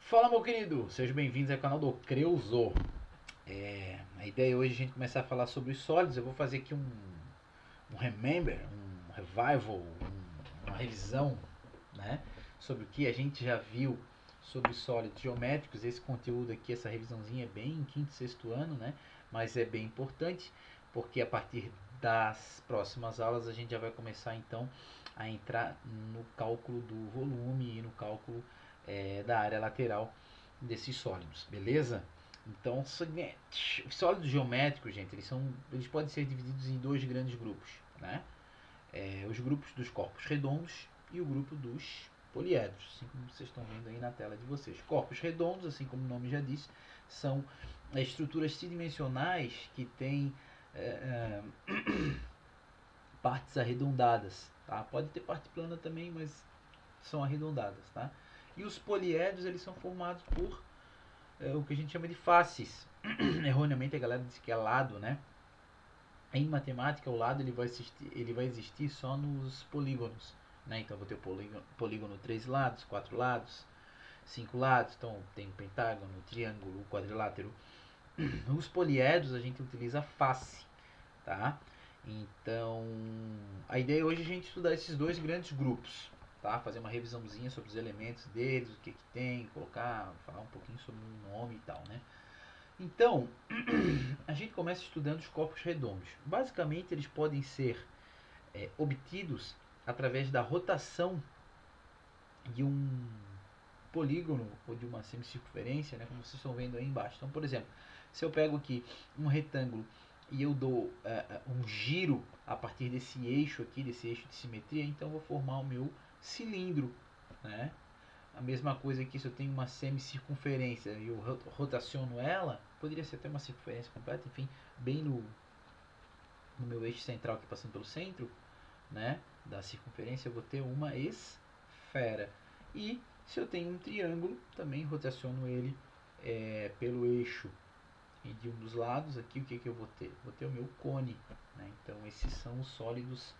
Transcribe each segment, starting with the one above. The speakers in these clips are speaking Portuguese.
Fala, meu querido, sejam bem-vindos ao canal do Creuso. A ideia hoje é a gente começar a falar sobre os sólidos. Eu vou fazer aqui um remember, um revival, uma revisão, né, sobre o que a gente já viu sobre os sólidos geométricos. Esse conteúdo aqui, essa revisãozinha é bem quinto, sexto ano, né, mas é bem importante porque a partir das próximas aulas a gente já vai começar então a entrar no cálculo do volume e no cálculo da área lateral desses sólidos, beleza? Então, os sólidos geométricos, gente, eles podem ser divididos em dois grandes grupos, né? Os grupos dos corpos redondos e o grupo dos poliedros, assim como vocês estão vendo aí na tela de vocês. Corpos redondos, assim como o nome já diz, são estruturas tridimensionais que têm partes arredondadas, tá? Pode ter parte plana também, mas são arredondadas, tá? E os poliedros, eles são formados por o que a gente chama de faces. Erroneamente a galera diz que é lado, né? Em matemática, o lado ele vai existir só nos polígonos, né? Então eu vou ter o polígono 3 lados, 4 lados, 5 lados, então tem o pentágono, o triângulo, o quadrilátero. Os poliedros a gente utiliza face, tá? Então, a ideia hoje é a gente estudar esses dois grandes grupos, tá? Fazer uma revisãozinha sobre os elementos deles, o que tem, colocar, falar um pouquinho sobre o nome e tal, né? Então, a gente começa estudando os corpos redondos. Basicamente, eles podem ser obtidos através da rotação de um polígono ou de uma semicircunferência, né, como vocês estão vendo aí embaixo. Então, por exemplo, se eu pego aqui um retângulo e eu dou um giro a partir desse eixo aqui, desse eixo de simetria, então eu vou formar o meu cilindro, né? A mesma coisa aqui, se eu tenho uma semicircunferência e eu rotaciono ela, poderia ser até uma circunferência completa, enfim, bem no meu eixo central aqui passando pelo centro, né, da circunferência, eu vou ter uma esfera. E se eu tenho um triângulo, também rotaciono ele pelo eixo e de um dos lados aqui, o que eu vou ter? Vou ter o meu cone, né? Então esses são os sólidos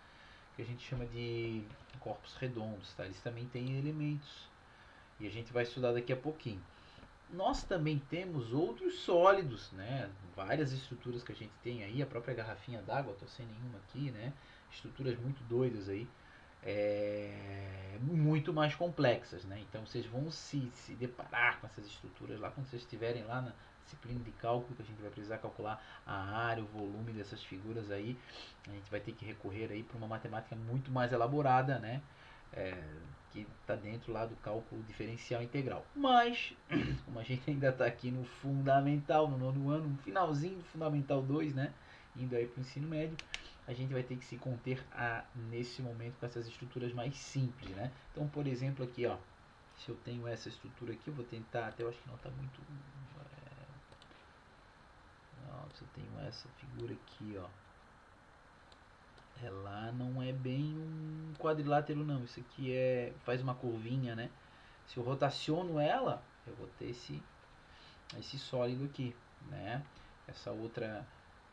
que a gente chama de corpos redondos, tá? Eles também têm elementos e a gente vai estudar daqui a pouquinho. Nós também temos outros sólidos, né? Várias estruturas que a gente tem aí, a própria garrafinha d'água, estou sem nenhuma aqui, né? Estruturas muito doidas aí, muito mais complexas, né? Então vocês vão se deparar com essas estruturas lá quando vocês estiverem lá na disciplina de cálculo, que a gente vai precisar calcular a área, o volume dessas figuras aí. A gente vai ter que recorrer aí para uma matemática muito mais elaborada, né? Que está dentro lá do cálculo diferencial integral. Mas, como a gente ainda está aqui no fundamental, no nono ano, no finalzinho do fundamental 2, né? Indo aí para o ensino médio, a gente vai ter que se conter nesse momento com essas estruturas mais simples, né? Então, por exemplo, aqui, ó, se eu tenho essa estrutura aqui, eu vou tentar, até eu acho que não está muito... se eu tenho essa figura aqui, ó, ela não é bem um quadrilátero não, isso aqui faz uma curvinha, né? Se eu rotaciono ela, eu vou ter esse sólido aqui, né? Essa outra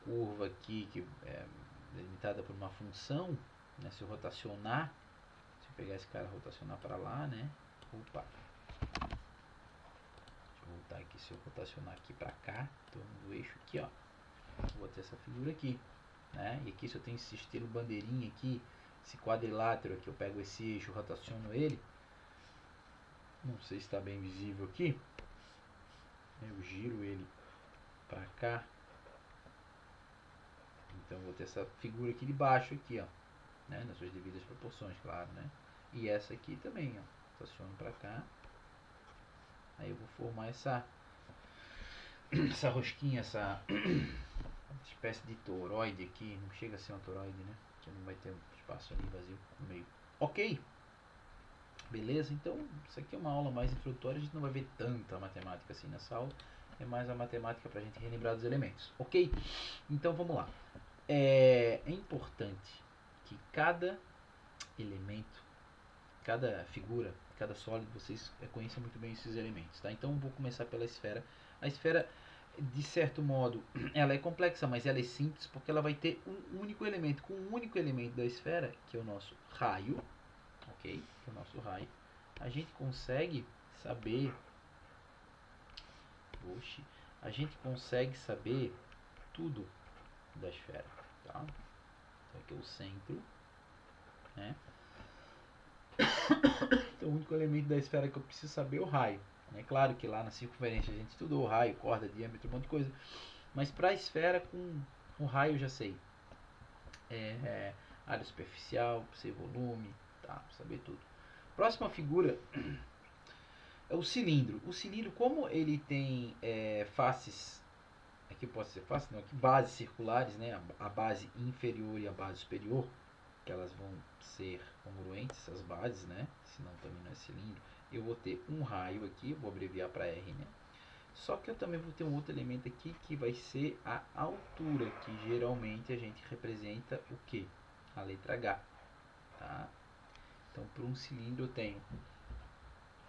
curva aqui que é delimitada por uma função, né? Se eu rotacionar, se eu pegar esse cara e rotacionar para lá, né? Opa! Deixa eu voltar aqui, se eu rotacionar aqui para cá, em torno do eixo aqui, ó, eu vou ter essa figura aqui, né? E aqui se eu tenho esse estilo bandeirinha aqui, esse quadrilátero aqui, eu pego esse eixo, rotaciono ele, não sei se está bem visível aqui, eu giro ele para cá, então eu vou ter essa figura aqui de baixo aqui, ó, né? Nas suas devidas proporções, claro, né? E essa aqui também, ó, rotaciono para cá, aí eu vou formar essa rosquinha, essa espécie de toroide aqui, não chega a ser uma toroide, né? Que não vai ter um espaço ali vazio no meio. Ok? Beleza? Então, isso aqui é uma aula mais introdutória, a gente não vai ver tanta matemática assim nessa aula, é mais a matemática para a gente relembrar dos elementos, ok? Então vamos lá. É importante que cada elemento, cada figura, cada sólido, vocês conheçam muito bem esses elementos, tá? Então vou começar pela esfera. A esfera, de certo modo, ela é complexa, mas ela é simples porque ela vai ter um único elemento. Com um único elemento da esfera, que é o nosso raio, ok? Que é o nosso raio, a gente consegue saber Oxi, a gente consegue saber tudo da esfera, tá? Então aqui é o centro, né? Então o único elemento da esfera que eu preciso saber é o raio. É claro que lá na circunferência a gente estudou raio, corda, diâmetro, um monte de coisa. Mas para a esfera, com o raio eu já sei. Área superficial, sei volume, tá? Saber tudo. Próxima figura é o cilindro. O cilindro, como ele tem faces, aqui pode ser face, não, aqui bases circulares, né? A base inferior e a base superior, que elas vão ser congruentes, essas bases, né? Senão também não é cilindro. Eu vou ter um raio aqui, vou abreviar para R, né? Só que eu também vou ter um outro elemento aqui que vai ser a altura, que geralmente a gente representa o que? A letra H, tá? Então, para um cilindro eu tenho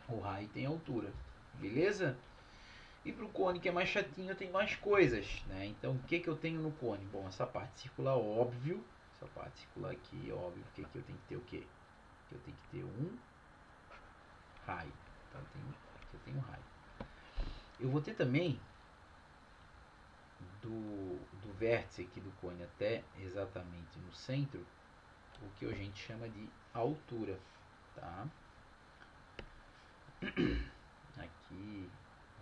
o raio tem altura, beleza? E para o cone, que é mais chatinho, eu tenho mais coisas, né? Então, o que eu tenho no cone? Bom, essa parte circular, óbvio. Essa parte circular aqui, óbvio. Que eu tenho que ter o quê? Que eu tenho que ter um raio. Então, eu tenho um raio. Eu vou ter também do vértice aqui do cone até exatamente no centro, o que a gente chama de altura, tá? Aqui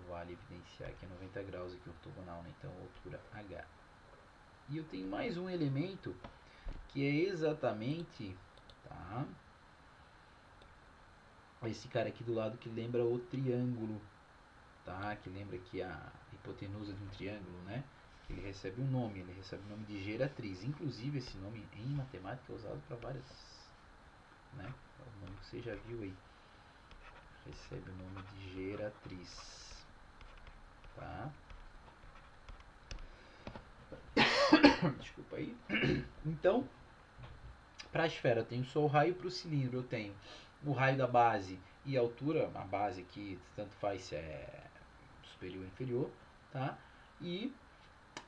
vale evidenciar que é 90 graus aqui ortogonal, né? Então altura H. E eu tenho mais um elemento que é exatamente, tá? Esse cara aqui do lado que lembra o triângulo, tá? Que lembra aqui a hipotenusa de um triângulo, né? Ele recebe um nome, ele recebe o nome de geratriz. Inclusive esse nome em matemática é usado para várias, né? É o nome que você já viu aí. Recebe o nome de geratriz, tá? Desculpa aí. Então, para a esfera eu tenho só o raio, para o cilindro eu tenho o raio da base e a altura, a base aqui tanto faz se é superior ou inferior, tá? E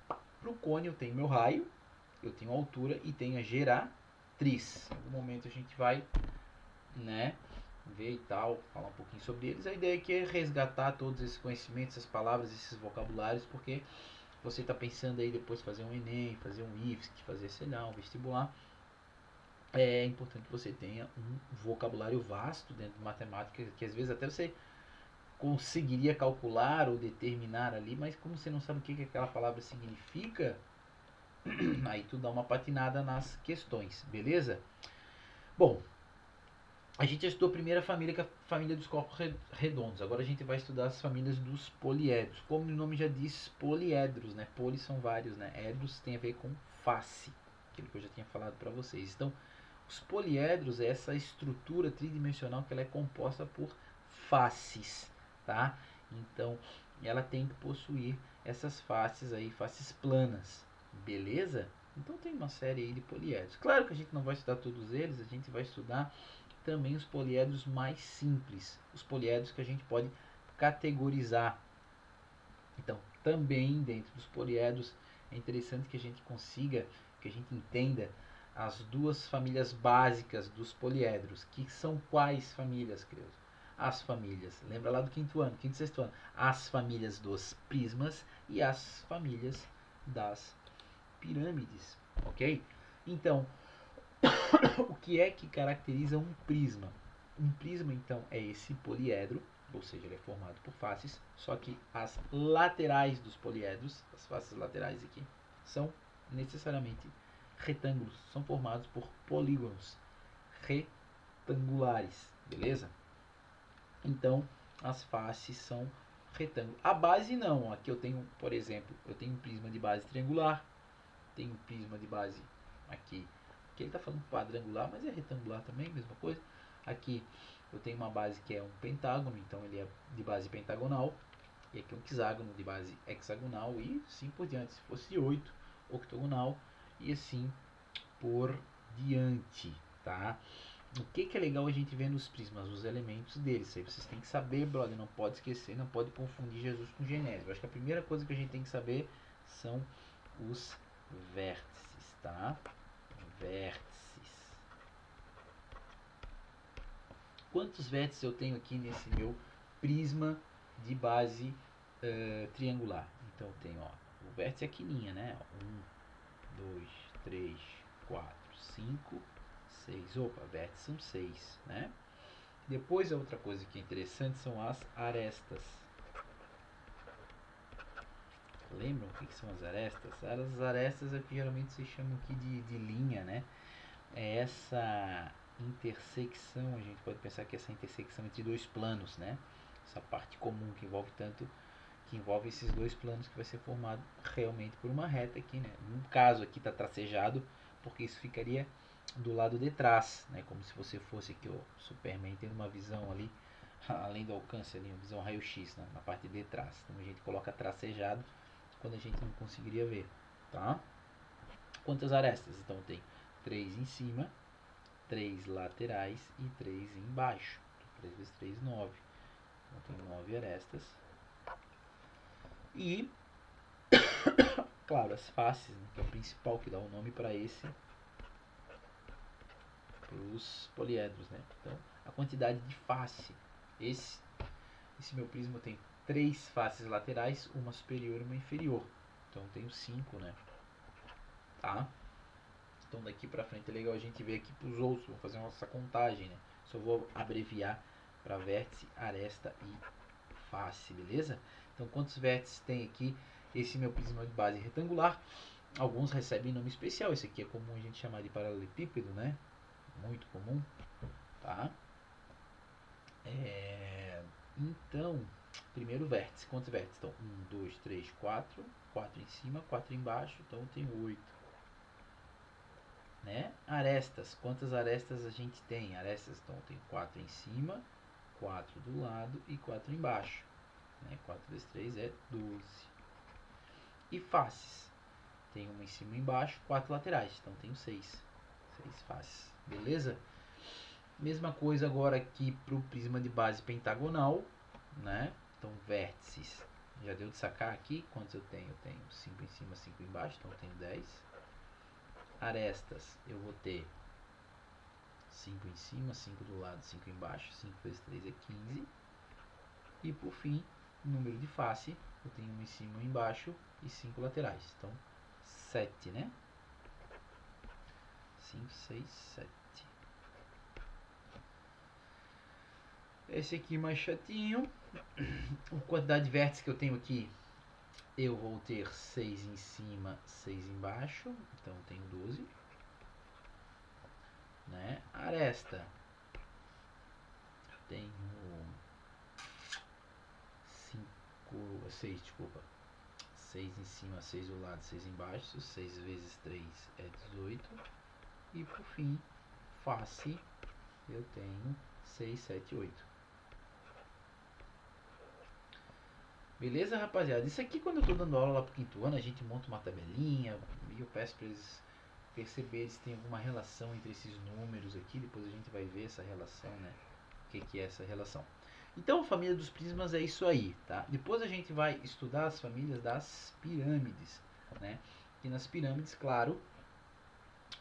para o cone eu tenho meu raio, eu tenho a altura e tenho a geratriz. Em algum momento a gente vai, né, ver e tal, falar um pouquinho sobre eles. A ideia aqui é resgatar todos esses conhecimentos, essas palavras, esses vocabulários, porque você está pensando aí depois fazer um Enem, fazer um IFSC, fazer, sei lá, um vestibular. É importante que você tenha um vocabulário vasto dentro de matemática, que às vezes até você conseguiria calcular ou determinar ali, mas como você não sabe o que aquela palavra significa, aí tu dá uma patinada nas questões, beleza? Bom, a gente já estudou a primeira família, que é a família dos corpos redondos. Agora a gente vai estudar as famílias dos poliedros. Como o nome já diz, poliedros, né? Poli são vários, né? Edros tem a ver com face, aquilo que eu já tinha falado para vocês. Então, os poliedros é essa estrutura tridimensional que ela é composta por faces, tá? Então, ela tem que possuir essas faces aí, faces planas, beleza? Então tem uma série aí de poliedros. Claro que a gente não vai estudar todos eles, a gente vai estudar também os poliedros mais simples, os poliedros que a gente pode categorizar. Então, também dentro dos poliedros é interessante que a gente consiga, que a gente entenda as duas famílias básicas dos poliedros, que são quais famílias, crianças? As famílias, lembra lá do quinto e sexto ano, as famílias dos prismas e as famílias das pirâmides, ok? Então, o que é que caracteriza um prisma? Um prisma, então, é esse poliedro, ou seja, ele é formado por faces, só que as laterais dos poliedros, as faces laterais aqui, são necessariamente retângulos, são formados por polígonos retangulares, beleza? Então, as faces são retângulos. A base não, aqui eu tenho, por exemplo, eu tenho um prisma de base triangular, tenho um prisma de base aqui, que ele está falando quadrangular, mas é retangular também, mesma coisa. Aqui eu tenho uma base que é um pentágono, então ele é de base pentagonal, e aqui um hexágono de base hexagonal, e assim por diante. Se fosse 8, octogonal, e assim por diante, tá? O que é legal a gente ver nos prismas, os elementos deles. Isso aí vocês têm que saber, brother, não pode esquecer, não pode confundir Jesus com Genésio. Eu acho que a primeira coisa que a gente tem que saber são os vértices, tá? Vértices. Quantos vértices eu tenho aqui nesse meu prisma de base triangular. Então eu tenho, ó, o vértice é a quininha, né? 1, 2, 3, 4, 5, 6. Opa, vértices são 6, né? Depois a outra coisa que é interessante são as arestas. Lembram o que são as arestas? As arestas é o que geralmente se chama aqui de linha, né? É essa intersecção, a gente pode pensar que essa intersecção entre dois planos, né? Essa parte comum que envolve esses dois planos, que vai ser formado realmente por uma reta aqui, né? No caso aqui está tracejado, porque isso ficaria do lado de trás, né? Como se você fosse aqui o Superman tendo uma visão ali, além do alcance ali, uma visão raio-x, né? Na parte de trás. Então a gente coloca tracejado quando a gente não conseguiria ver, tá? Quantas arestas? Então tem 3 em cima, 3 laterais e 3 embaixo. 3 vezes 3, 9. Então tem 9 arestas. E, claro, as faces, né, que é o principal, que dá o nome para os poliedros, né? Então, a quantidade de face. Esse meu prisma tem 3 faces laterais, uma superior e uma inferior. Então, tenho 5, né? Tá? Então, daqui para frente é legal a gente ver aqui para os outros. Vou fazer essa contagem, né? Só vou abreviar para vértice, aresta e face, beleza? Então, quantos vértices tem aqui esse meu prisma de base retangular? Alguns recebem nome especial. Esse aqui é comum a gente chamar de paralelepípedo, né? Muito comum, tá? Então, primeiro vértice. Quantos vértices? Então, 1, 2, 3, 4. 4 em cima, 4 embaixo. Então, eu tenho 8. Né? Arestas. Quantas arestas a gente tem? Arestas, então, eu tenho 4 em cima, 4 do lado e 4 embaixo. Né? 4 vezes 3 é 12. E faces. Tem uma em cima e embaixo, 4 laterais. Então, tenho 6. 6 faces. Beleza? Mesma coisa agora aqui para o prisma de base pentagonal, né? Então, vértices. Já deu de sacar aqui quantos eu tenho? Eu tenho 5 em cima, 5 embaixo, então eu tenho 10. Arestas, eu vou ter 5 em cima, 5 do lado, 5 embaixo. 5 vezes 3 é 15. E por fim, número de face, eu tenho 1 em cima, 1 embaixo e 5 laterais. Então, 7, né? 5, 6, 7. Esse aqui mais chatinho. A quantidade de vértices que eu tenho aqui, eu vou ter 6 em cima, 6 embaixo. Então tenho 12. Né? Aresta. Eu tenho 6, desculpa. 6 em cima, 6 do lado, 6 embaixo. 6 vezes 3 é 18. E por fim, face, eu tenho 6, 7, 8. Beleza, rapaziada? Isso aqui, quando eu estou dando aula lá pro quinto ano, a gente monta uma tabelinha e eu peço para eles perceberem se tem alguma relação entre esses números aqui. Depois a gente vai ver essa relação, né? O que é essa relação. Então, a família dos prismas é isso aí, tá? Depois a gente vai estudar as famílias das pirâmides, né? E nas pirâmides, claro,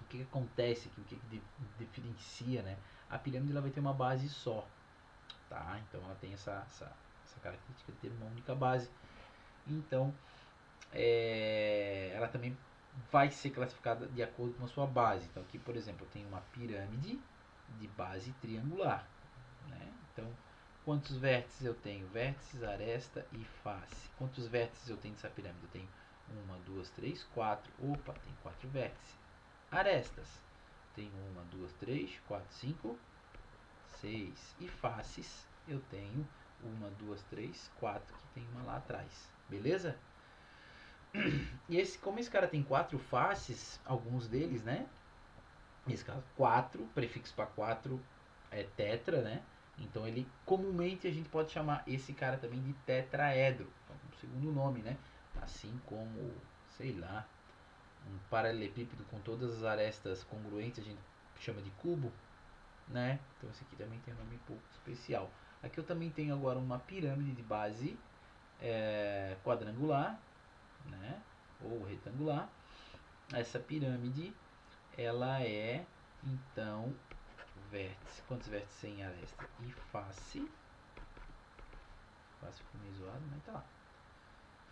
o que acontece aqui, o que diferencia, né? A pirâmide ela vai ter uma base só, tá? Então, ela tem essa característica de ter uma única base. Então, ela também vai ser classificada de acordo com a sua base. Então, aqui, por exemplo, eu tenho uma pirâmide de base triangular, né? Então, quantos vértices eu tenho? Vértices, aresta e face. Quantos vértices eu tenho nessa pirâmide? Eu tenho 1, 2, 3, 4. Opa, tem 4 vértices. Arestas. Tenho 1, 2, 3, 4, 5, 6. E faces, eu tenho 1, 2, 3, 4, que tem uma lá atrás. Beleza? E como esse cara tem 4 faces, alguns deles, né? Nesse caso, 4, prefixo para 4 é tetra, né? Então ele, comumente a gente pode chamar esse cara também de tetraedro, então, um segundo nome, né? Assim como, sei lá, um paralelepípedo com todas as arestas congruentes a gente chama de cubo, né? Então esse aqui também tem um nome um pouco especial. Aqui eu também tenho agora uma pirâmide de base quadrangular, né? Ou retangular. Essa pirâmide, ela é, então, vértice. Quantos vértices tem aresta? E face. Face ficou meio zoado, mas tá lá.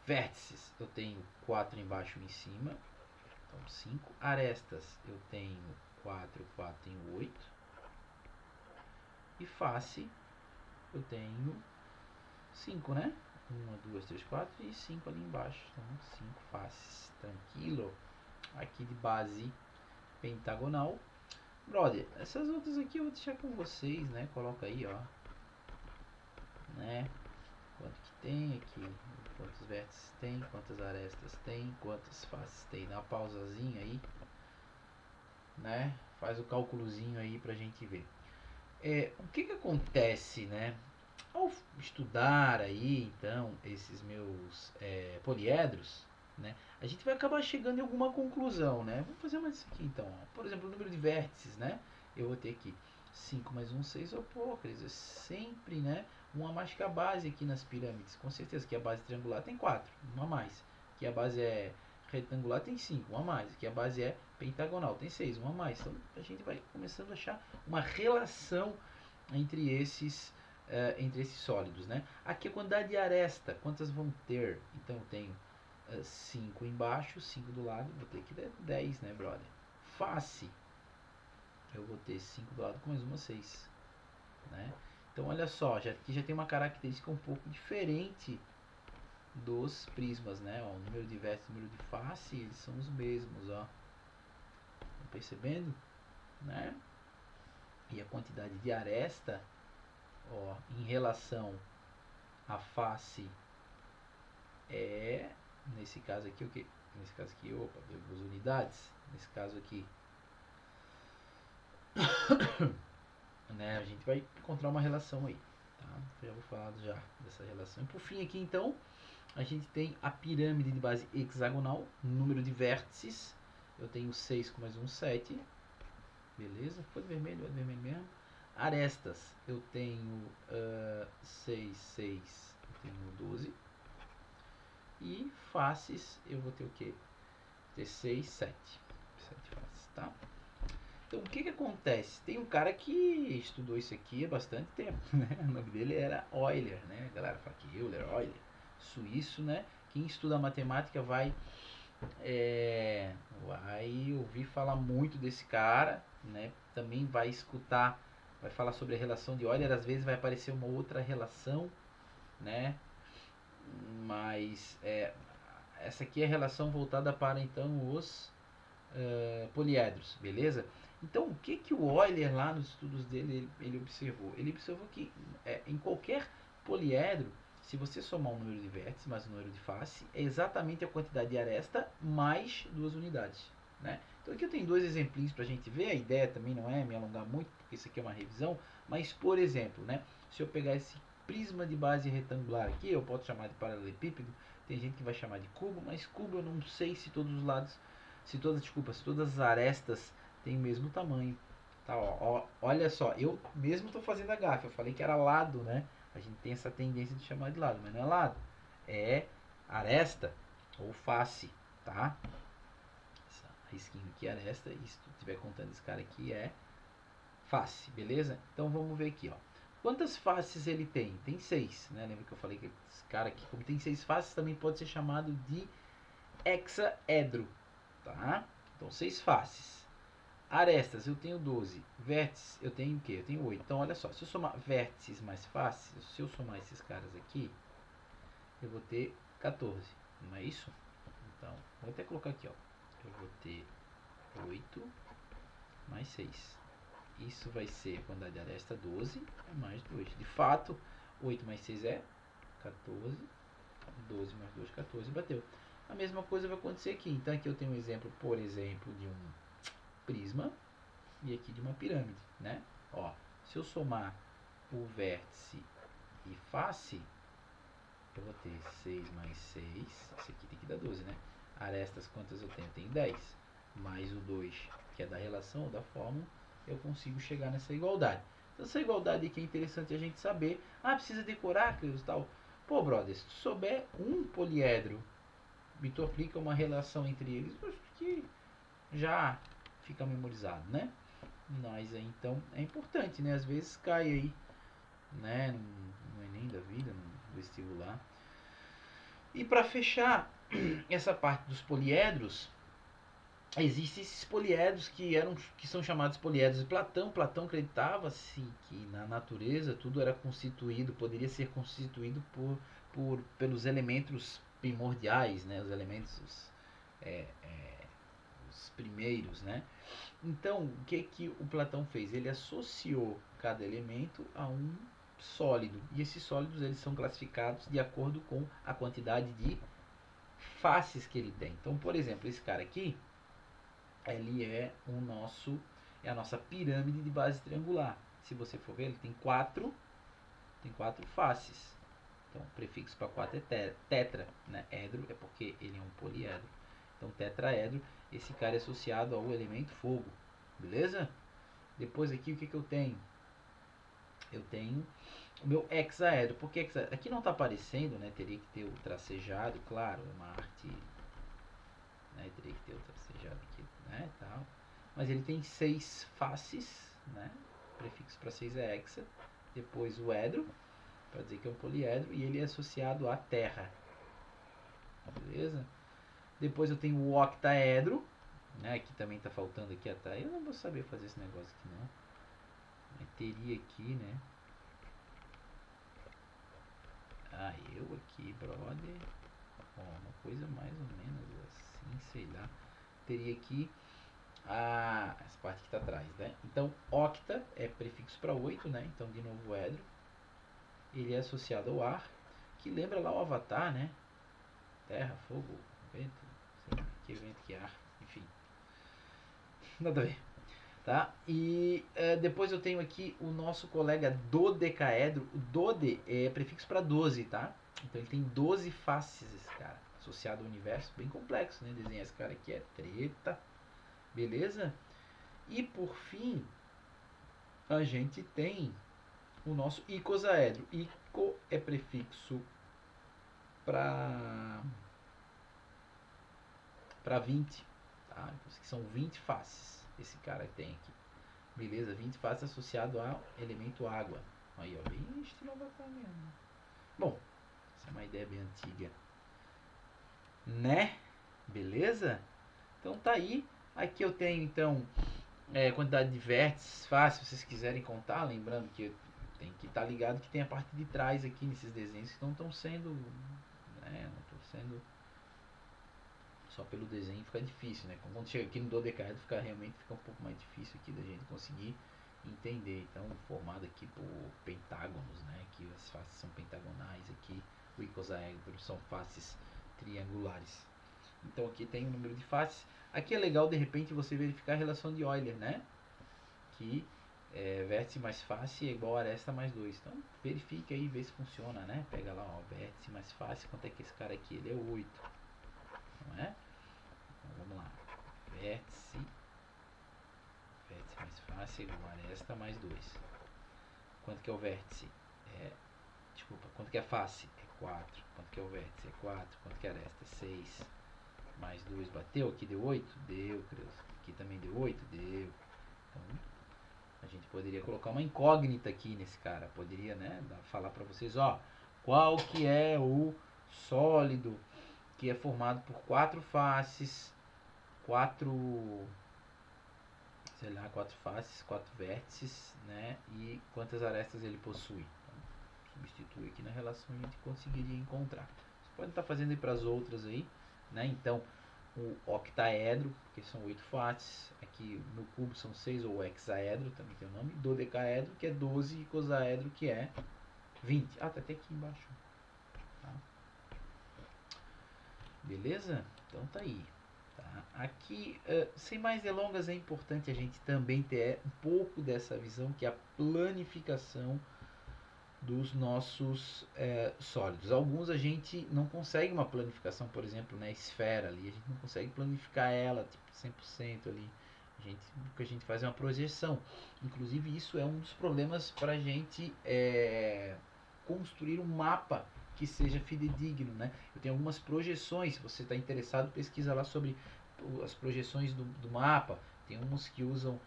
Vértices, eu tenho 4 embaixo e em cima. Então 5. Arestas, eu tenho 4, 4 tenho 8. E face, eu tenho 5, né? 1, 2, 3, 4 e 5 ali embaixo. Então 5 faces. Tranquilo. Aqui de base pentagonal. Brother, essas outras aqui eu vou deixar com vocês, né? Coloca aí, ó. Né? Quanto que tem aqui, quantos vértices tem, quantas arestas tem, quantas faces tem. Dá uma pausazinha aí, né? Faz o cálculozinho aí pra gente ver. O que acontece, né? Ao estudar aí, então, esses meus poliedros, né? A gente vai acabar chegando em alguma conclusão, né? Vamos fazer mais isso aqui, então. Ó. Por exemplo, o número de vértices, né? Eu vou ter aqui 5 mais 1, 6. Pô, é sempre, né? Uma a mais que a base aqui nas pirâmides. Com certeza que a base triangular tem 4, uma a mais. Que a base é retangular tem 5, uma a mais. Que a base é pentagonal tem 6, uma a mais. Então a gente vai começando a achar uma relação entre esses sólidos, né? Aqui a quantidade de aresta, quantas vão ter? Então eu tenho 5 embaixo, 5 do lado, vou ter que dar 10, né, brother? Face, eu vou ter 5 do lado com mais uma 6, né? Então olha só, aqui já tem uma característica um pouco diferente dos prismas, né? Ó, o número de vértices e o número de face, eles são os mesmos, ó. Estão percebendo? Né? E a quantidade de aresta, ó, em relação à face nesse caso aqui o que? Nesse caso aqui, opa, 2 unidades. Nesse caso aqui, né, a gente vai encontrar uma relação aí, tá? Já vou falar já dessa relação. E por fim aqui então, a gente tem a pirâmide de base hexagonal, número de vértices. Eu tenho 6 com mais um, 7. Beleza? Foi vermelho, é vermelho mesmo. Arestas, eu tenho 6, 6, eu tenho 12. E faces, eu vou ter o quê? Ter 6, 7. 7 faces, tá? Então, o que acontece? Tem um cara que estudou isso aqui há bastante tempo, né? O nome dele era Euler, né? A galera fala que Euler, suíço, né? Quem estuda matemática vai ouvir falar muito desse cara, né? Também vai escutar, vai falar sobre a relação de Euler, às vezes vai aparecer uma outra relação, né? Mas essa aqui é a relação voltada para então os poliedros, beleza? Então o que o Euler lá nos estudos dele ele observou? Ele observou que em qualquer poliedro, se você somar o número de vértices mais o número de face, é exatamente a quantidade de aresta mais 2 unidades, né? Então aqui eu tenho 2 exemplinhos para a gente ver. A ideia também não é me alongar muito, porque isso aqui é uma revisão, mas por exemplo, né? Se eu pegar esse prisma de base retangular aqui, eu posso chamar de paralelepípedo, tem gente que vai chamar de cubo, mas cubo eu não sei se todos os lados, se todas as arestas têm o mesmo tamanho, tá? Olha só, eu mesmo estou fazendo a gafe, eu falei que era lado, né? A gente tem essa tendência de chamar de lado, mas não é lado, é aresta ou face, tá? Essa risquinho aqui é aresta, e se tu estiver contando esse cara aqui é face, beleza? Então vamos ver aqui, ó. Quantas faces ele tem? Tem 6, né? Lembra que eu falei que esse cara aqui, como tem 6 faces, também pode ser chamado de hexaedro, tá? Então 6 faces. Arestas eu tenho 12. Vértices eu tenho o quê? Eu tenho 8. Então olha só, se eu somar vértices mais faces, se eu somar esses caras aqui, eu vou ter 14. Não é isso? Então, vou até colocar aqui, ó. Eu vou ter 8 mais 6. Isso vai ser a quantidade de aresta 12 mais 2. De fato, 8 mais 6 é 14. 12 mais 2, 14. Bateu. A mesma coisa vai acontecer aqui. Então aqui eu tenho um exemplo, por exemplo, de um prisma e aqui de uma pirâmide, né? Ó, se eu somar o vértice e face, eu vou ter 6 mais 6. Isso aqui tem que dar 12, né? Arestas, quantas eu tenho? Eu tenho 10. Mais o 2, que é da relação ou da fórmula, eu consigo chegar nessa igualdade. Então, essa igualdade aqui é interessante a gente saber. Ah, precisa decorar, Cleus, tal. Pô, brother, se tu souber um poliedro e tu aplica uma relação entre eles, eu acho que já fica memorizado, né? Mas então é importante, né? Às vezes cai aí, né? No Enem da vida, no vestibular. E para fechar essa parte dos poliedros, existem esses poliedros que são chamados poliedros de Platão. Platão acreditava-se que na natureza tudo era constituído, poderia ser constituído pelos elementos primordiais, né? Os elementos os primeiros, né? Então, o que o Platão fez? Ele associou cada elemento a um sólido, e esses sólidos eles são classificados de acordo com a quantidade de faces que ele tem. Então, por exemplo, esse cara aqui, ele é a nossa pirâmide de base triangular. Se você for ver, ele tem quatro faces. Então, o prefixo para 4 é tetra, né? Edro é porque ele é um poliedro. Então, tetraedro, esse cara é associado ao elemento fogo. Beleza? Depois aqui, o que eu tenho? Eu tenho o meu hexaedro. Por que hexaedro? Aqui não está aparecendo, né? Teria que ter o tracejado, claro, é uma arte, né? Teria que ter o tracejado aqui, né? Tal. Mas ele tem 6 faces, né? O prefixo para 6 é hexa. Depois o edro, para dizer que é um poliedro, e ele é associado à terra. Beleza? Depois eu tenho o octaedro, né? Aqui também está faltando aqui atrás. Eu não vou saber fazer esse negócio aqui não. Mas teria aqui, né? Eu aqui, brother. Ó, uma coisa mais ou menos assim, sei lá. Teria aqui essa parte que está atrás, né? Então, octa é prefixo para 8, né? Então, de novo, o edro. Ele é associado ao ar, que lembra lá o Avatar, né? Terra, fogo, vento, sei lá, que vento, que ar, enfim. Nada a ver. Tá? E depois eu tenho aqui o nosso colega dodecaedro. O dode é prefixo para 12, tá? Então ele tem 12 faces, esse cara, associado ao universo, bem complexo, né? Desenhar esse cara aqui é treta, beleza? E por fim, a gente tem o nosso icosaedro. Ico é prefixo para 20, tá? Que são 20 faces. Esse cara tem aqui. Beleza? 20 faces associado ao elemento água. Aí, ó. Bem estilo Avatar mesmo. Bom, essa é uma ideia bem antiga. Né? Beleza? Então tá aí. Aqui eu tenho, então, quantidade de vértices, faces, se vocês quiserem contar. Lembrando que tem que estar ligado que tem a parte de trás aqui nesses desenhos que não estão sendo... Né? Não estão sendo... Só pelo desenho fica difícil, né? Quando chega aqui no dodecaedro realmente fica um pouco mais difícil aqui da gente conseguir entender. Então, formado aqui por pentágonos, né? Aqui as faces são pentagonais, aqui o icosaedro são faces triangulares. Então aqui tem o número de faces. Aqui é legal de repente você verificar a relação de Euler, né? Que vértice mais face é igual a aresta mais 2. Então verifique aí, vê se funciona, né? Pega lá, ó, vértice mais face, quanto é que esse cara aqui? Ele é 8. Não é? Então vamos lá. Vértice mais face é igual a aresta mais 2. Quanto que é o vértice? Desculpa, quanto que é a face? É 4. Quanto que é o vértice? É 4. Quanto que é a aresta? É 6. Mais 2 bateu? Aqui deu 8? Deu, Creus. Aqui também deu 8? Deu. Então, a gente poderia colocar uma incógnita aqui nesse cara. Poderia, né, falar para vocês, ó, qual que é o sólido que é formado por 4 faces, 4 faces, 4 vértices, né, e quantas arestas ele possui. Então, substitui aqui na relação, a gente conseguiria encontrar. Você pode estar fazendo aí para as outras aí, né? Então, o octaedro, que são 8 faces, aqui no cubo são 6, ou hexaedro, também tem o nome, dodecaedro, que é 12, e icosaedro, que é 20. Tá até aqui embaixo. Tá? Beleza? Então tá aí. Tá? Aqui, sem mais delongas, é importante a gente também ter um pouco dessa visão, que é a planificação dos nossos sólidos. Alguns a gente não consegue uma planificação, por exemplo, na esfera ali, a gente não consegue planificar ela tipo 100% ali. O que a gente faz é uma projeção. Inclusive isso é um dos problemas para a gente construir um mapa que seja fidedigno, né? Eu tenho algumas projeções, se você está interessado, pesquisa lá sobre as projeções do mapa. Tem uns que usam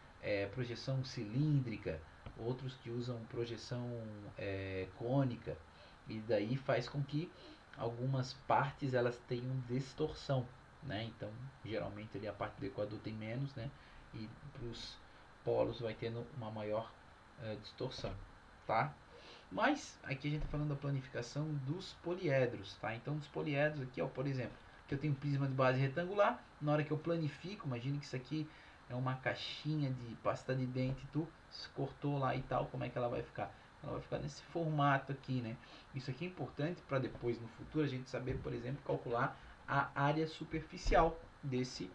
projeção cilíndrica, outros que usam projeção cônica, e daí faz com que algumas partes elas têm uma distorção, né? Então, geralmente ali a parte do Equador tem menos, né? E para os polos vai tendo uma maior distorção, tá? Mas aqui a gente está falando da planificação dos poliedros, tá? Então, dos poliedros aqui, ó, por exemplo, que eu tenho um prisma de base retangular, na hora que eu planifico, imagine que isso aqui é uma caixinha de pasta de dente, tu cortou lá e tal, como é que ela vai ficar? Ela vai ficar nesse formato aqui, né? Isso aqui é importante para depois, no futuro, a gente saber, por exemplo, calcular a área superficial desse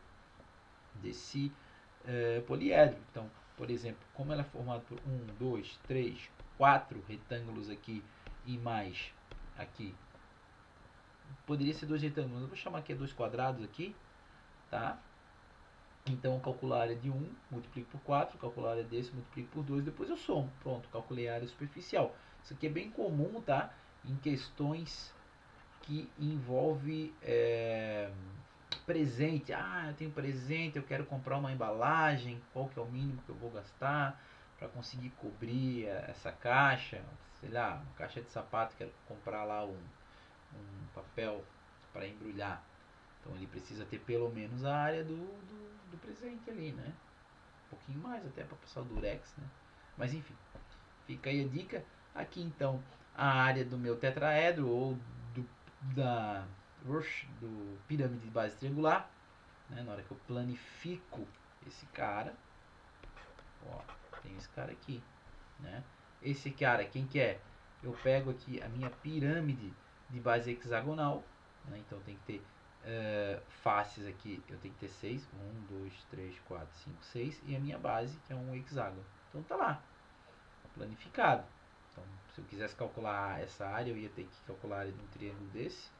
poliedro. Então, por exemplo, como ela é formada por 1, 2, 3, 4 retângulos aqui e mais aqui, poderia ser 2 retângulos, eu vou chamar aqui 2 quadrados aqui, tá? Então, calcular a área de 1, multiplico por 4, calcular a área desse, multiplico por 2, depois eu somo. Pronto, calculei a área superficial. Isso aqui é bem comum, tá? Em questões que envolve presente. Ah, eu tenho presente, eu quero comprar uma embalagem, qual que é o mínimo que eu vou gastar para conseguir cobrir essa caixa? Sei lá, uma caixa de sapato, quero comprar lá um papel para embrulhar. Então ele precisa ter pelo menos a área do presente ali, né? Um pouquinho mais até para passar o durex, né? Mas enfim, fica aí a dica. Aqui então a área do meu tetraedro ou do pirâmide de base triangular, né? Na hora que eu planifico esse cara, ó, tem esse cara aqui, né? Esse cara, quem que é? Eu pego aqui a minha pirâmide de base hexagonal, né? Então tem que ter faces aqui, eu tenho que ter 6, 1, 2, 3, 4, 5, 6, e a minha base, que é um hexágono. Então tá lá, planificado. Então, se eu quisesse calcular essa área, eu ia ter que calcular a área de um triângulo desse,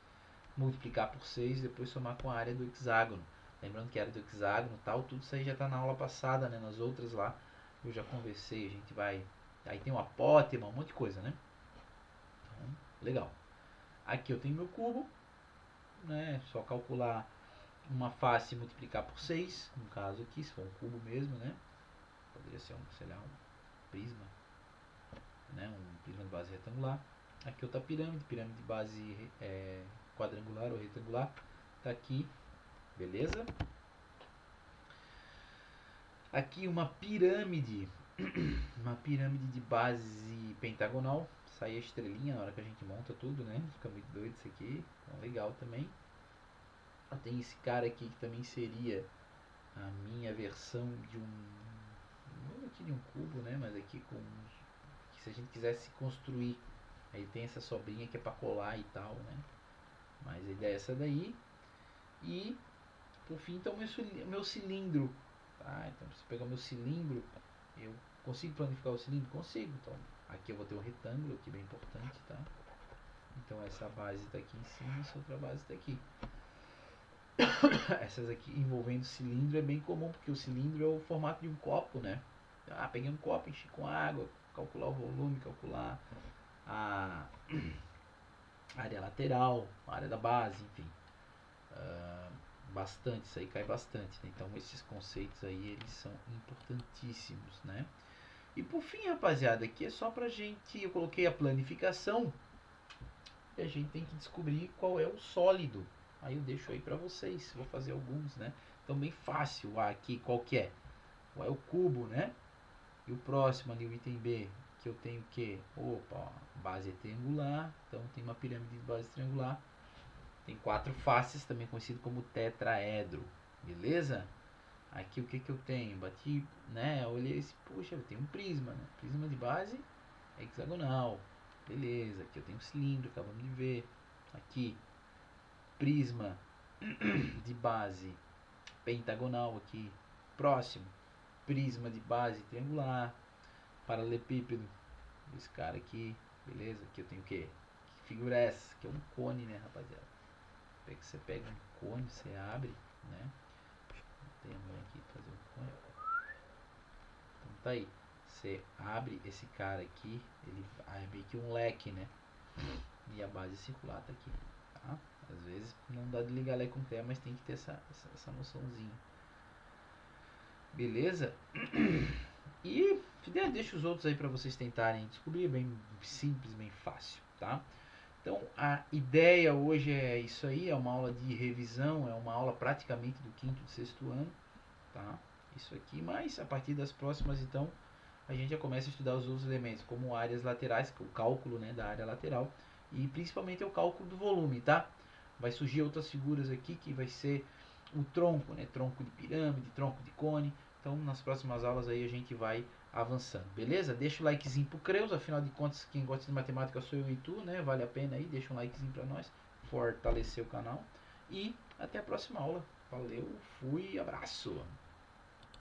multiplicar por 6 e depois somar com a área do hexágono. Lembrando que a área do hexágono tal, tudo isso aí já está na aula passada, né? Nas outras lá eu já conversei, a gente vai... Aí tem o apótema, um monte de coisa, né? Então, legal. Aqui eu tenho meu cubo, né? Só calcular uma face e multiplicar por 6, no caso aqui, se for um cubo mesmo, né? Poderia ser sei lá, um prisma, né? Um prisma de base retangular. Aqui outra pirâmide de base quadrangular ou retangular, tá aqui, beleza? Aqui uma pirâmide de base pentagonal, sai a estrelinha na hora que a gente monta tudo, né? Fica muito doido isso aqui, então legal também. Tem esse cara aqui que também seria a minha versão de não aqui de um cubo, né? Mas aqui com que se a gente quisesse construir, aí tem essa sobrinha que é para colar e tal, né? Mas a ideia é essa daí. E por fim, então meu cilindro, tá? Então se pegar meu cilindro, eu consigo planificar o cilindro? Consigo. Então aqui eu vou ter um retângulo aqui bem importante, tá? Então essa base está aqui em cima, essa outra base está aqui. Essas aqui envolvendo cilindro é bem comum, porque o cilindro é o formato de um copo, né? Ah, peguei um copo, enchi com água, calcular o volume, calcular a área lateral, a área da base, enfim. Bastante, isso aí cai bastante, né? Então esses conceitos aí, eles são importantíssimos, né? E por fim, rapaziada, aqui é só pra gente, eu coloquei a planificação, e a gente tem que descobrir qual é o sólido. Aí eu deixo aí pra vocês, vou fazer alguns, né? Então bem fácil, aqui qual que é? Qual é o cubo, né? E o próximo ali, o item B, que eu tenho que, opa, base é triangular, então tem uma pirâmide de base triangular, tem 4 faces, também conhecido como tetraedro, beleza? Aqui o que eu tenho? Bati, né? Olhei esse, puxa, eu tenho um prisma, né? Prisma de base hexagonal, beleza? Aqui eu tenho um cilindro, acabamos de ver. Aqui, prisma de base pentagonal aqui, próximo, prisma de base triangular, paralelepípedo, esse cara aqui, beleza? Aqui eu tenho o que? Que figura é essa? Que é um cone, né, rapaziada? Você pega um cone, você abre, né? Tem a mão aqui fazer um cone. Então tá aí. Você abre esse cara aqui, ele é meio que um leque, né? E a base circular tá aqui, tá? Às vezes não dá de ligar leque com terra, mas tem que ter essa noçãozinha. Beleza? E deixa os outros aí para vocês tentarem descobrir, bem simples, bem fácil, tá? Então a ideia hoje é isso aí, é uma aula de revisão, é uma aula praticamente do quinto e sexto ano, tá? Isso aqui, mas a partir das próximas, então, a gente já começa a estudar os outros elementos, como áreas laterais, o cálculo, né, da área lateral, e principalmente o cálculo do volume, tá? Vai surgir outras figuras aqui, que vai ser o tronco, né, tronco de pirâmide, tronco de cone. Então, nas próximas aulas aí a gente vai avançando, beleza? Deixa o likezinho pro Creus, afinal de contas, quem gosta de matemática sou eu e tu, né? Vale a pena aí, deixa um likezinho pra nós, fortalecer o canal. E até a próxima aula. Valeu, fui, abraço!